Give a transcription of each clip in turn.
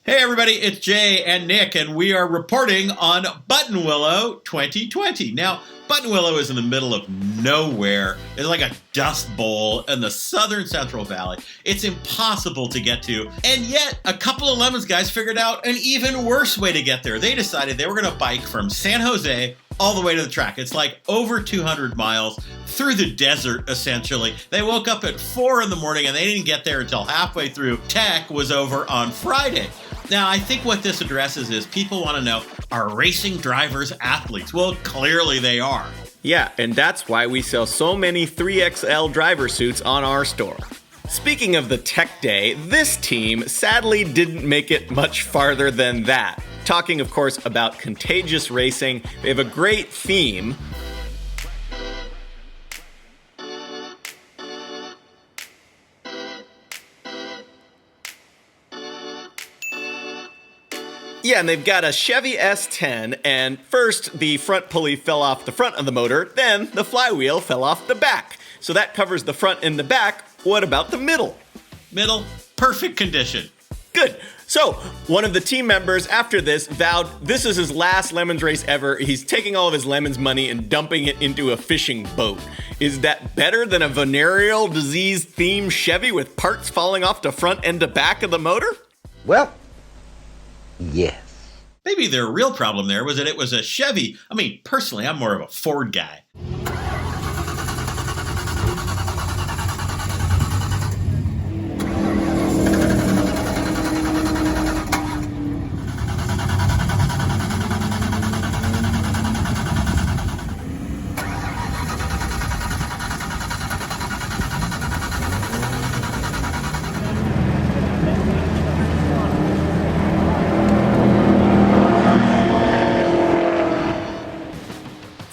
Hey everybody, it's Jay and Nick, and we are reporting on Buttonwillow 2020. Now, Buttonwillow is in the middle of nowhere. It's like a dust bowl in the southern Central Valley. It's impossible to get to, and yet a couple of Lemons guys figured out an even worse way to get there. They decided they were going to bike from San Jose all the way to the track. It's like over 200 miles through the desert, essentially. They woke up at 4 in the morning, and they didn't get there until halfway through. Tech was over on Friday. Now, I think what this addresses is people want to know, are racing drivers athletes? Well, clearly they are. Yeah, and that's why we sell so many 3XL driver suits on our store. Speaking of the tech day, this team sadly didn't make it much farther than that. Talking, of course, about contagious racing, they have a great theme. Yeah, and they've got a Chevy S10, and first the front pulley fell off the front of the motor, then the flywheel fell off the back. So that covers the front and the back. What about the middle? Middle, perfect condition. Good. So, one of the team members after this vowed this is his last Lemons race ever. He's taking all of his Lemons money and dumping it into a fishing boat. Is that better than a venereal disease-themed Chevy with parts falling off the front and the back of the motor? Well, yes. Maybe their real problem there was that it was a Chevy. I mean, personally, I'm more of a Ford guy.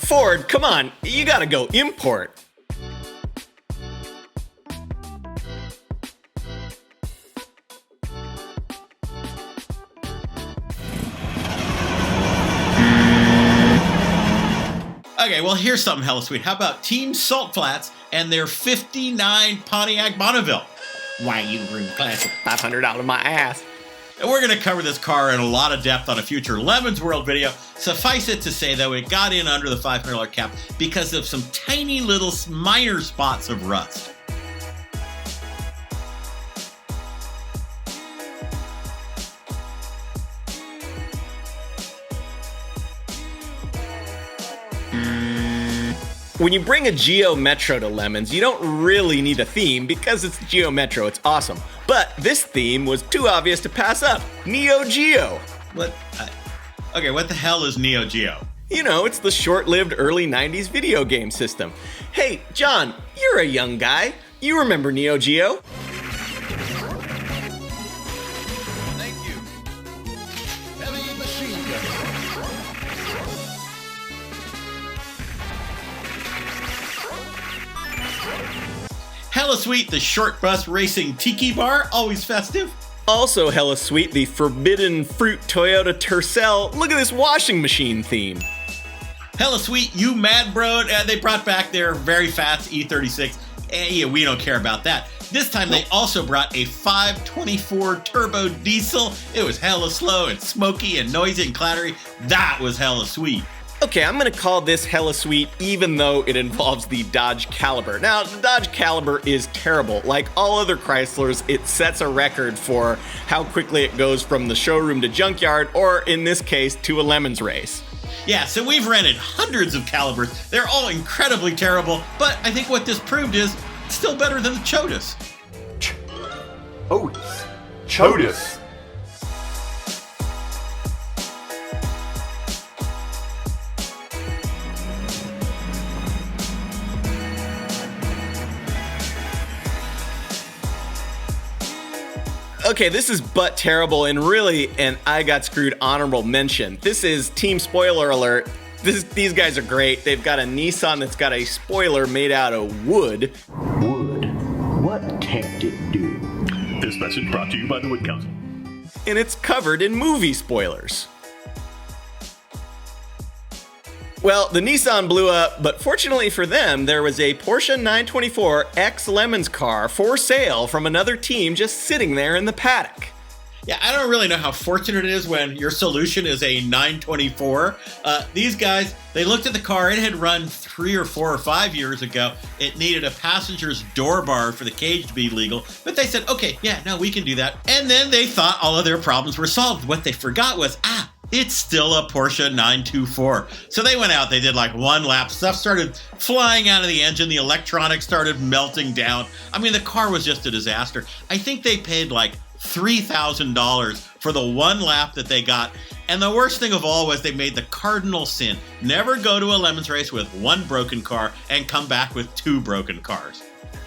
Ford, come on, you gotta go import. Okay, well, here's something hella sweet. How about Team Salt Flats and their 59 Pontiac Bonneville? Why, you room classic. $500 out of my ass. And we're going to cover this car in a lot of depth on a future Lemons World video. Suffice it to say, though, it got in under the $500 cap because of some tiny little minor spots of rust. When you bring a Geo Metro to Lemons, you don't really need a theme because it's Geo Metro, it's awesome. But this theme was too obvious to pass up. Neo Geo. What? Okay, what the hell is Neo Geo? You know, it's the short-lived early 90s video game system. Hey, John, you're a young guy. You remember Neo Geo? Thank you. Heavy machine gun. Hella sweet, the short bus racing tiki bar, always festive. Also hella sweet, the Forbidden Fruit Toyota Tercel. Look at this washing machine theme. Hella sweet, you mad bro. They brought back their very fast E36. Yeah, we don't care about that. This time they also brought a 524 turbo diesel. It was hella slow and smoky and noisy and clattery. That was hella sweet. Okay, I'm gonna call this hella sweet even though it involves the Dodge Caliber. Now, the Dodge Caliber is terrible. Like all other Chryslers, it sets a record for how quickly it goes from the showroom to junkyard, or in this case, to a Lemons race. Yeah, so we've rented hundreds of Calibers. They're all incredibly terrible, but I think what this proved is it's still better than the Chotus. Chotus. Okay, this is but terrible and really an I got screwed honorable mention. This is team spoiler alert. These guys are great. They've got a Nissan that's got a spoiler made out of wood. Wood. What tech did it do? This message brought to you by the Wood Council. And it's covered in movie spoilers. Well, the Nissan blew up, but fortunately for them, there was a Porsche 924 X Lemons car for sale from another team just sitting there in the paddock. Yeah, I don't really know how fortunate it is when your solution is a 924. These guys, they looked at the car. It had run 3 or 4 or 5 years ago. It needed a passenger's door bar for the cage to be legal. But they said, okay, yeah, no, we can do that. And then they thought all of their problems were solved. What they forgot was, it's still a Porsche 924. So they went out, they did like 1 lap. Stuff started flying out of the engine. The electronics started melting down. I mean, the car was just a disaster. I think they paid like $3,000 for the 1 lap that they got. And the worst thing of all was they made the cardinal sin. Never go to a Lemons race with 1 broken car and come back with 2 broken cars.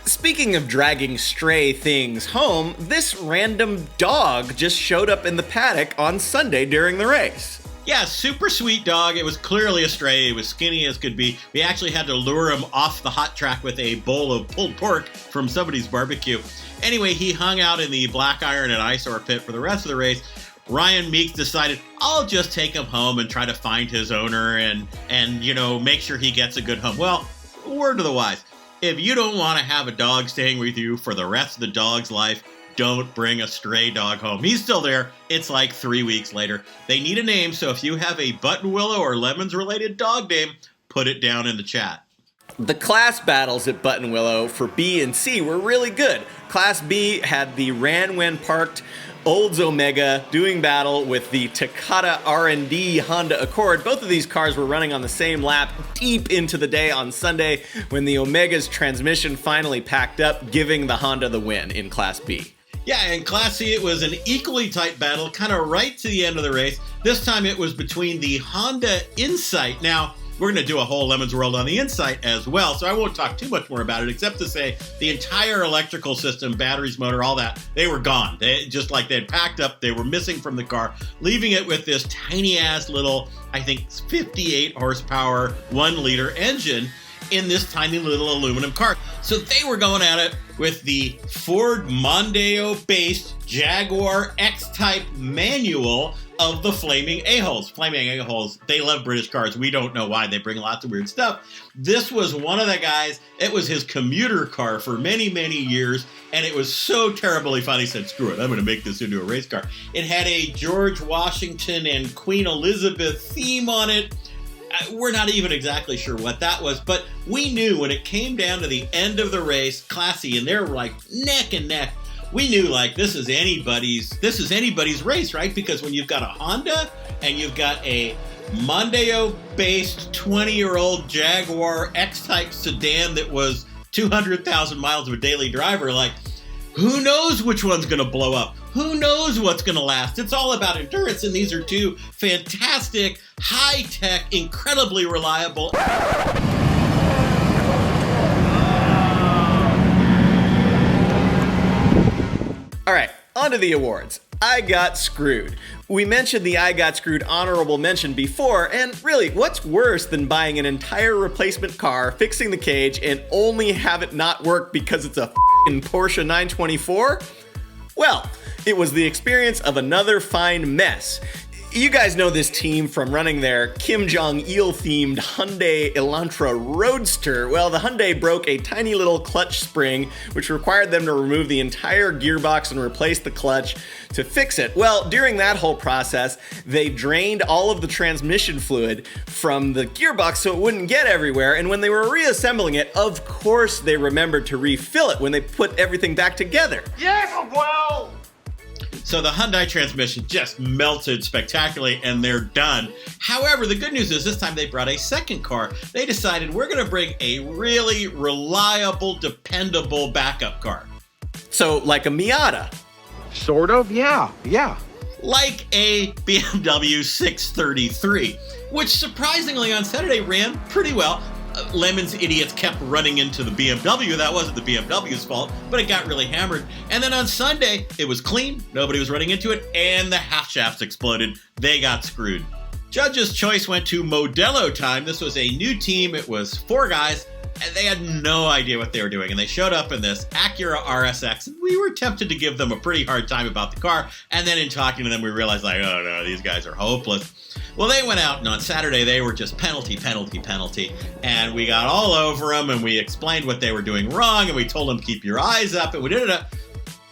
Speaking of dragging stray things home, this random dog just showed up in the paddock on Sunday during the race. Yeah, super sweet dog. It was clearly a stray. It was skinny as could be. We actually had to lure him off the hot track with a bowl of pulled pork from somebody's barbecue. Anyway, he hung out in the black iron and eyesore pit for the rest of the race. Ryan Meeks decided, I'll just take him home and try to find his owner and make sure he gets a good home. Well, word to the wise. If you don't want to have a dog staying with you for the rest of the dog's life, don't bring a stray dog home. He's still there. It's like 3 weeks later. They need a name, so if you have a Buttonwillow or Lemons-related dog name, put it down in the chat. The class battles at Buttonwillow for B and C were really good. Class B had the ran when parked Olds Omega doing battle with the Takata R&D Honda Accord. Both of these cars were running on the same lap deep into the day on Sunday when the Omega's transmission finally packed up, giving the Honda the win in Class B. Yeah, in Class C, it was an equally tight battle, kind of right to the end of the race. This time it was between the Honda Insight. Now, we're going to do a whole Lemons World on the Insight as well, so I won't talk too much more about it, except to say the entire electrical system, batteries, motor, all that, they were gone. Just like they'd packed up, they were missing from the car, leaving it with this tiny-ass little, I think, 58 horsepower, 1-liter engine in this tiny little aluminum car. So they were going at it with the Ford Mondeo-based Jaguar X-Type manual of the Flaming A-Holes. Flaming A-Holes, they love British cars. We don't know why. They bring lots of weird stuff. This was one of the guys. It was his commuter car for many, many years, and it was so terrible he finally said, screw it, I'm going to make this into a race car. It had a George Washington and Queen Elizabeth theme on it. We're not even exactly sure what that was, but we knew when it came down to the end of the race, Classy, and they were like neck and neck. We knew like this is anybody's race, right? Because when you've got a Honda and you've got a Mondeo-based 20-year-old Jaguar X-Type sedan that was 200,000 miles of a daily driver, like who knows which one's going to blow up? Who knows what's going to last? It's all about endurance, and these are two fantastic, high-tech, incredibly reliable. All right, on to the awards. I got screwed. We mentioned the I got screwed honorable mention before, and really, what's worse than buying an entire replacement car, fixing the cage, and only have it not work because it's a f***ing Porsche 924? Well, it was the experience of another fine mess. You guys know this team from running their Kim Jong-il themed Hyundai Elantra Roadster. Well, the Hyundai broke a tiny little clutch spring, which required them to remove the entire gearbox and replace the clutch to fix it. Well, during that whole process, they drained all of the transmission fluid from the gearbox so it wouldn't get everywhere. And when they were reassembling it, of course they remembered to refill it when they put everything back together. Yes, well! So the Hyundai transmission just melted spectacularly, and they're done. However, the good news is this time they brought a second car. They decided we're going to bring a really reliable, dependable backup car. So, like a Miata. Sort of, yeah. Like a BMW 633, which surprisingly on Saturday ran pretty well. Lemons idiots kept running into the BMW. That wasn't the BMW's fault, but it got really hammered. And then on Sunday, it was clean. Nobody was running into it, and the half shafts exploded. They got screwed. Judge's choice went to Modelo Time. This was a new team. It was 4 guys, and they had no idea what they were doing. And they showed up in this Acura RSX. And we were tempted to give them a pretty hard time about the car. And then in talking to them, we realized, like, oh no, these guys are hopeless. Well, they went out, and on Saturday, they were just penalty. And we got all over them, and we explained what they were doing wrong, and we told them, keep your eyes up, and we did it.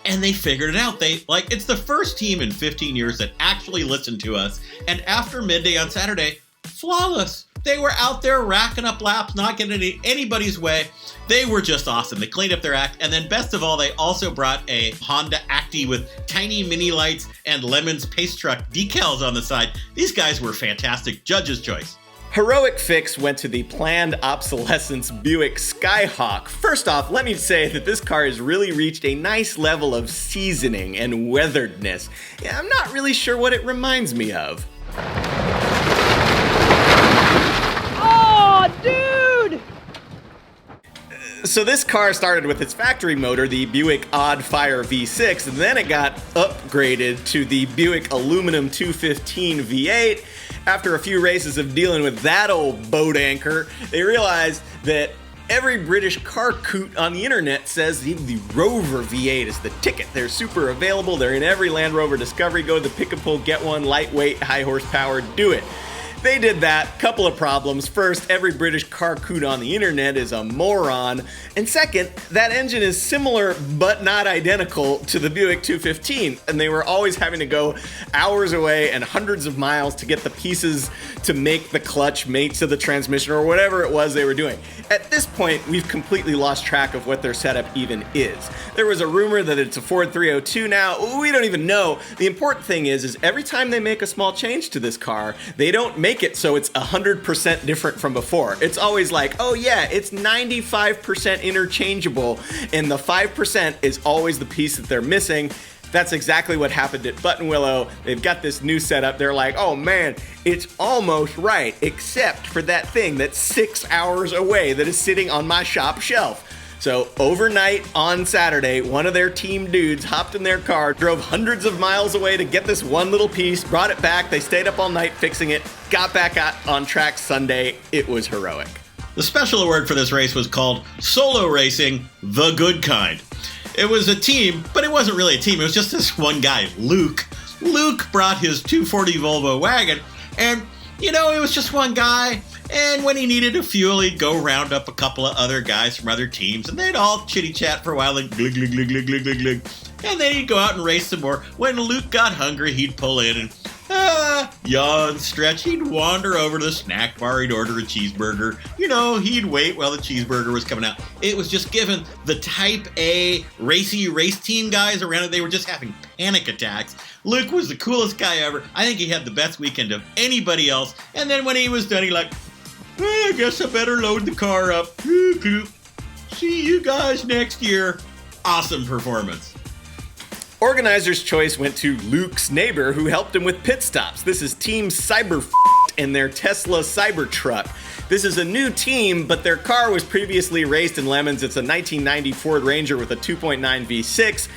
And they figured it out. It's the first team in 15 years that actually listened to us. And after midday on Saturday, flawless. They were out there racking up laps, not getting in anybody's way. They were just awesome. They cleaned up their act. And then best of all, they also brought a Honda Acti with tiny mini lights and Lemon's Pace Truck decals on the side. These guys were fantastic. Judge's choice. Heroic fix went to the planned obsolescence Buick Skyhawk. First off, let me say that this car has really reached a nice level of seasoning and weatheredness. I'm not really sure what it reminds me of. Oh, dude! So this car started with its factory motor, the Buick Odd Fire V6, and then it got upgraded to the Buick Aluminum 215 V8. After a few races of dealing with that old boat anchor, they realized that every British car coot on the internet says the Rover V8 is the ticket. They're super available. They're in every Land Rover Discovery. Go to the pick and pull, get one, lightweight, high horsepower, do it. They did that. Couple of problems. First, every British car coot on the internet is a moron. And second, that engine is similar but not identical to the Buick 215. And they were always having to go hours away and hundreds of miles to get the pieces to make the clutch mate to the transmission or whatever it was they were doing. At this point, we've completely lost track of what their setup even is. There was a rumor that it's a Ford 302 now. We don't even know. The important thing is every time they make a small change to this car, they don't make it so it's 100% different from before. It's always like, oh yeah, it's 95% interchangeable, and the 5% is always the piece that they're missing. That's exactly what happened at Buttonwillow. They've got this new setup. They're like, oh man, it's almost right, except for that thing that's 6 hours away that is sitting on my shop shelf. So overnight on Saturday, one of their team dudes hopped in their car, drove hundreds of miles away to get this one little piece, brought it back. They stayed up all night fixing it, got back out on track Sunday. It was heroic. The special award for this race was called Solo Racing, the Good Kind. It was a team, but it wasn't really a team. It was just this one guy, Luke. Luke brought his 240 Volvo wagon, and, it was just one guy. And when he needed a fuel, he'd go round up a couple of other guys from other teams, and they'd all chitty-chat for a while, and glug, glug, glug, glug, glug, glug, glug. And then he'd go out and race some more. When Luke got hungry, he'd pull in and, yawn, stretch. He'd wander over to the snack bar. He'd order a cheeseburger. He'd wait while the cheeseburger was coming out. It was just given the type A racy race team guys around it. They were just having panic attacks. Luke was the coolest guy ever. I think he had the best weekend of anybody else. And then when he was done, he I guess I better load the car up. See you guys next year. Awesome performance. Organizer's choice went to Luke's neighbor who helped him with pit stops. This is Team Cyber and their Tesla Cybertruck. This is a new team, but their car was previously raced in Lemons. It's a 1990 Ford Ranger with a 2.9 V6.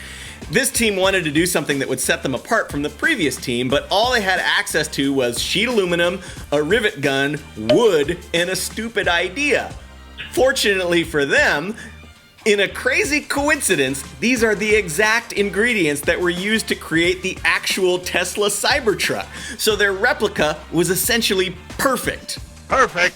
This team wanted to do something that would set them apart from the previous team, but all they had access to was sheet aluminum, a rivet gun, wood, and a stupid idea. Fortunately for them, in a crazy coincidence, these are the exact ingredients that were used to create the actual Tesla Cybertruck. So their replica was essentially perfect. Perfect.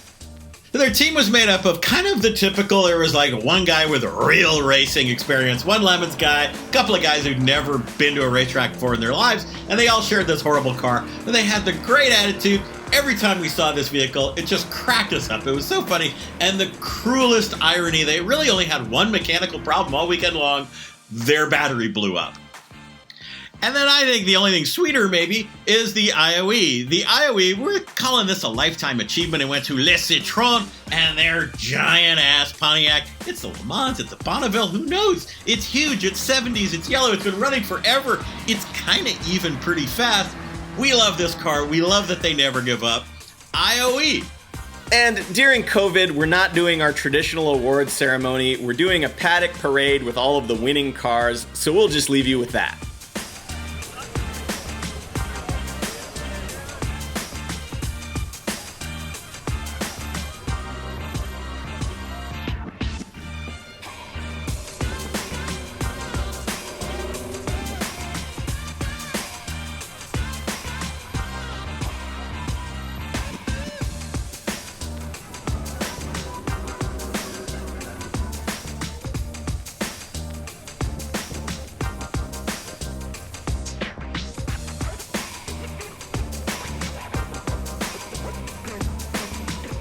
Their team was made up of kind of the typical, there was one guy with real racing experience, one Lemons guy, a couple of guys who'd never been to a racetrack before in their lives, and they all shared this horrible car. And they had the great attitude. Every time we saw this vehicle, it just cracked us up. It was so funny. And the cruelest irony, they really only had one mechanical problem all weekend long. Their battery blew up. And then I think the only thing sweeter, maybe, is the IOE. The IOE, we're calling this a lifetime achievement. It went to Les Citroën and their giant-ass Pontiac. It's the Le Mans, it's the Bonneville, who knows? It's huge, it's 70s, it's yellow, it's been running forever. It's kind of even pretty fast. We love this car. We love that they never give up. IOE. And during COVID, we're not doing our traditional awards ceremony. We're doing a paddock parade with all of the winning cars, so we'll just leave you with that.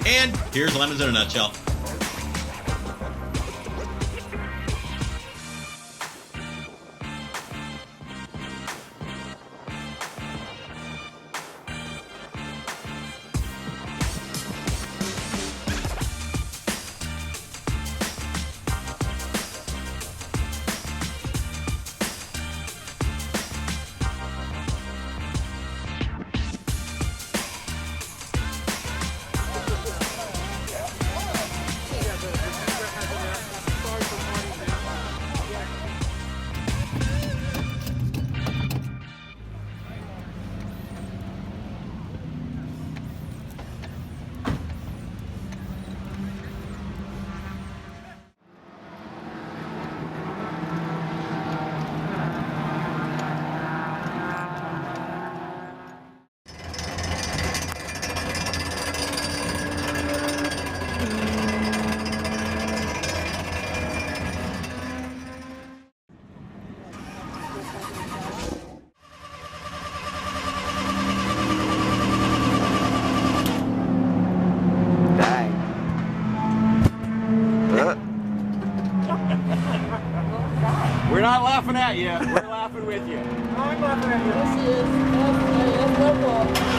And here's lemons in a nutshell. We're not laughing at you. We're laughing with you. I'm laughing at you. This is local.